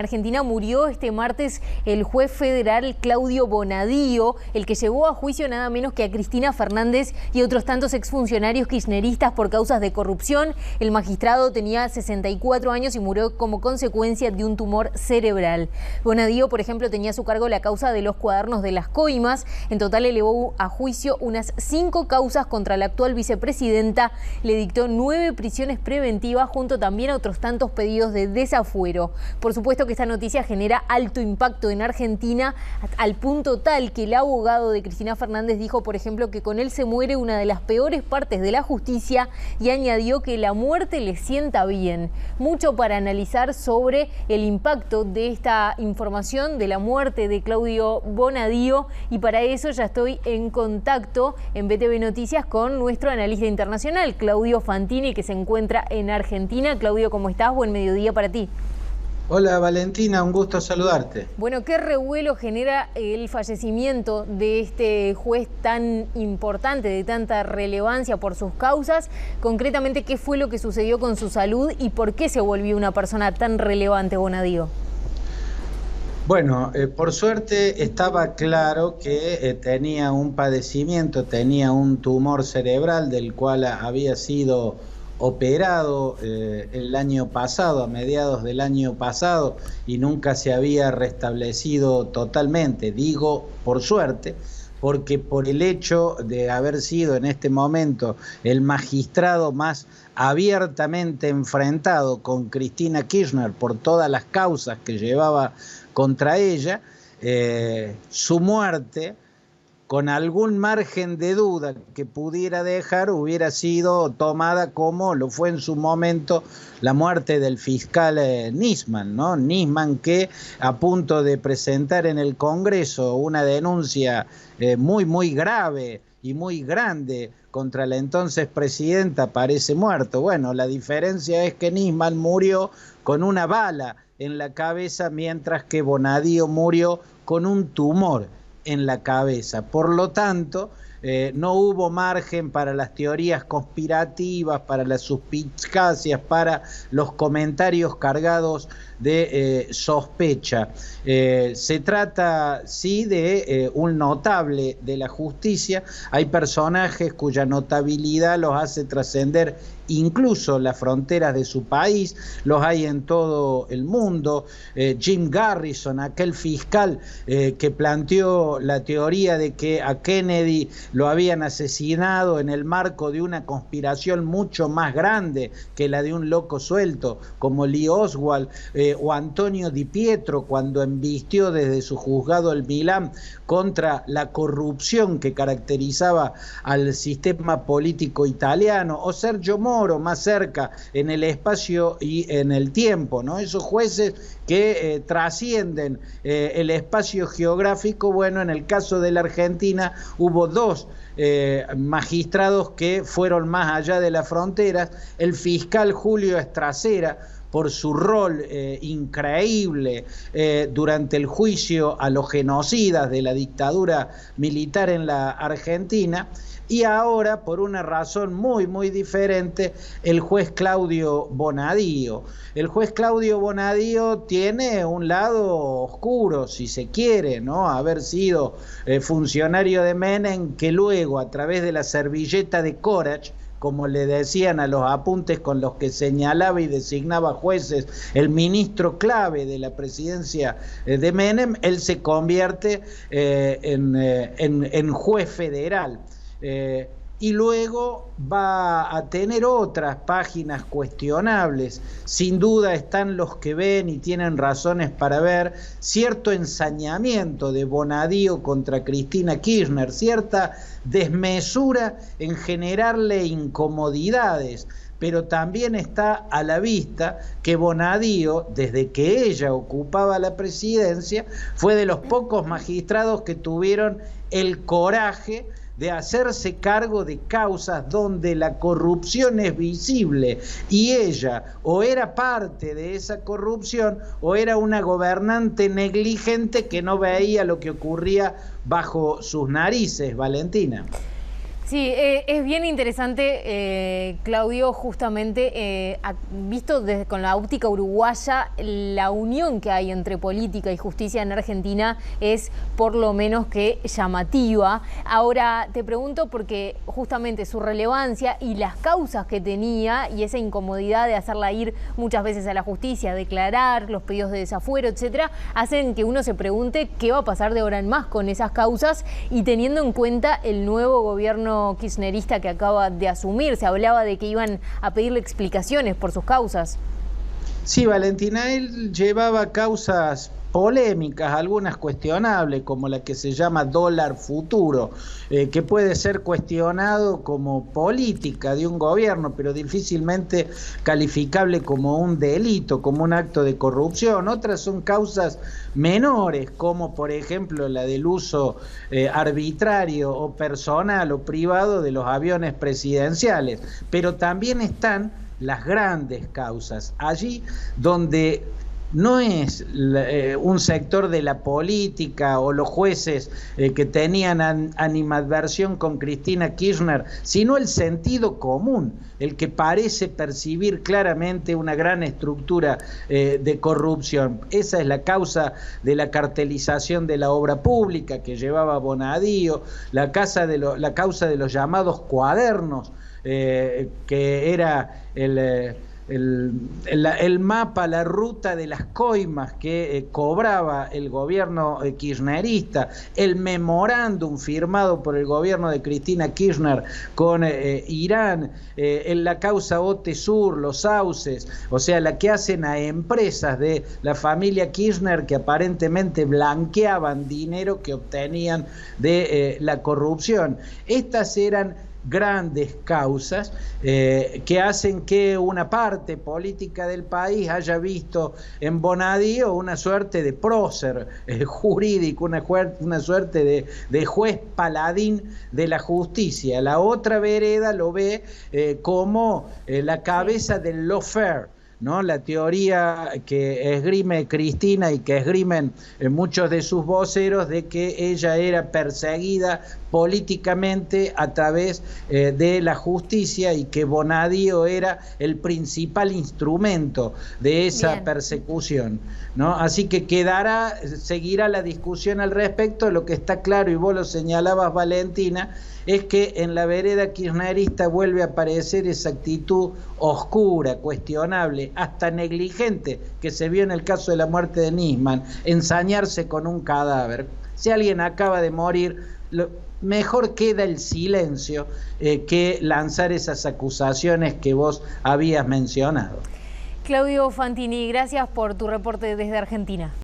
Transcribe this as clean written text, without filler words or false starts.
Argentina murió este martes el juez federal Claudio Bonadío, el que llevó a juicio nada menos que a Cristina Fernández y otros tantos exfuncionarios kirchneristas por causas de corrupción. El magistrado tenía 64 años y murió como consecuencia de un tumor cerebral. Bonadío, por ejemplo, tenía a su cargo la causa de los cuadernos de las coimas. En total elevó a juicio unas 5 causas contra la actual vicepresidenta. Le dictó 9 prisiones preventivas junto también a otros tantos pedidos de desafuero. Por supuesto que esta noticia genera alto impacto en Argentina, al punto tal que el abogado de Cristina Fernández dijo, por ejemplo, que con él se muere una de las peores partes de la justicia y añadió que la muerte le sienta bien. Mucho para analizar sobre el impacto de esta información de la muerte de Claudio Bonadío, y para eso ya estoy en contacto en BTV Noticias con nuestro analista internacional, Claudio Fantini, que se encuentra en Argentina. Claudio, ¿cómo estás? Buen mediodía para ti. Hola Valentina, un gusto saludarte. Bueno, ¿qué revuelo genera el fallecimiento de este juez tan importante, de tanta relevancia por sus causas? Concretamente, ¿qué fue lo que sucedió con su salud y por qué se volvió una persona tan relevante, Bonadío? Bueno, por suerte estaba claro que tenía un padecimiento, tenía un tumor cerebral del cual había sido operado el año pasado, a mediados del año pasado, y nunca se había restablecido totalmente. Digo por suerte, porque por el hecho de haber sido en este momento el magistrado más abiertamente enfrentado con Cristina Kirchner por todas las causas que llevaba contra ella, su muerte, con algún margen de duda que pudiera dejar, hubiera sido tomada como lo fue en su momento la muerte del fiscal Nisman, ¿no? Nisman, que a punto de presentar en el Congreso una denuncia muy grave y muy grande contra la entonces presidenta, aparece muerto. Bueno, la diferencia es que Nisman murió con una bala en la cabeza, mientras que Bonadío murió con un tumor en la cabeza. Por lo tanto, no hubo margen para las teorías conspirativas, para las suspicacias, para los comentarios cargados de sospecha. Se trata, sí, de un notable de la justicia. Hay personajes cuya notabilidad los hace trascender incluso las fronteras de su país, los hay en todo el mundo. Jim Garrison, aquel fiscal que planteó la teoría de que a Kennedy lo habían asesinado en el marco de una conspiración mucho más grande que la de un loco suelto, como Lee Oswald, o Antonio Di Pietro, cuando embistió desde su juzgado el Milán contra la corrupción que caracterizaba al sistema político italiano, o Sergio Moro, más cerca en el espacio y en el tiempo, ¿no? Esos jueces que trascienden el espacio geográfico. Bueno, en el caso de la Argentina hubo 2 magistrados que fueron más allá de las fronteras. El fiscal Julio Estracera, por su rol increíble durante el juicio a los genocidas de la dictadura militar en la Argentina, y ahora, por una razón muy diferente, el juez Claudio Bonadío. El juez Claudio Bonadío tiene un lado oscuro, si se quiere, ¿no? Haber sido funcionario de Menem, que luego, a través de la servilleta de Corach, como le decían a los apuntes con los que señalaba y designaba jueces, el ministro clave de la presidencia de Menem, él se convierte en juez federal. Y luego va a tener otras páginas cuestionables. Sin duda están los que ven y tienen razones para ver cierto ensañamiento de Bonadío contra Cristina Kirchner, cierta desmesura en generarle incomodidades. Pero también está a la vista que Bonadío, desde que ella ocupaba la presidencia, fue de los pocos magistrados que tuvieron el coraje de hacerse cargo de causas donde la corrupción es visible, y ella o era parte de esa corrupción o era una gobernante negligente que no veía lo que ocurría bajo sus narices, Valentina. Sí, es bien interesante, Claudio, justamente, visto con la óptica uruguaya, la unión que hay entre política y justicia en Argentina es por lo menos que llamativa. Ahora te pregunto porque justamente su relevancia y las causas que tenía y esa incomodidad de hacerla ir muchas veces a la justicia, declarar los pedidos de desafuero, etcétera, hacen que uno se pregunte qué va a pasar de ahora en más con esas causas, y teniendo en cuenta el nuevo gobierno kirchnerista que acaba de asumir. Se hablaba de que iban a pedirle explicaciones por sus causas. Sí, Valentina, él llevaba causas polémicas, algunas cuestionables, como la que se llama dólar futuro, que puede ser cuestionado como política de un gobierno, pero difícilmente calificable como un delito, como un acto de corrupción. Otras son causas menores, como por ejemplo la del uso arbitrario o personal o privado de los aviones presidenciales, pero también están las grandes causas, allí donde no es un sector de la política o los jueces que tenían animadversión con Cristina Kirchner, sino el sentido común, el que parece percibir claramente una gran estructura de corrupción. Esa es la causa de la cartelización de la obra pública que llevaba Bonadío, la causa de los llamados cuadernos, que era el mapa, la ruta de las coimas que cobraba el gobierno kirchnerista, el memorándum firmado por el gobierno de Cristina Kirchner con Irán, en la causa OTE Sur, los sauces, o sea, la que hacen a empresas de la familia Kirchner que aparentemente blanqueaban dinero que obtenían de la corrupción. Estas eran grandes causas que hacen que una parte política del país haya visto en Bonadío una suerte de prócer jurídico, una suerte de juez paladín de la justicia. La otra vereda lo ve como la cabeza del lawfare, ¿no? La teoría que esgrime Cristina y que esgrimen muchos de sus voceros de que ella era perseguida políticamente a través de la justicia y que Bonadío era el principal instrumento de esa persecución, ¿no? Así que seguirá la discusión al respecto. Lo que está claro, y vos lo señalabas, Valentina, es que en la vereda kirchnerista vuelve a aparecer esa actitud oscura, cuestionable, hasta negligente, que se vio en el caso de la muerte de Nisman, ensañarse con un cadáver. Si alguien acaba de morir, mejor queda el silencio que lanzar esas acusaciones que vos habías mencionado. Claudio Fantini, gracias por tu reporte desde Argentina.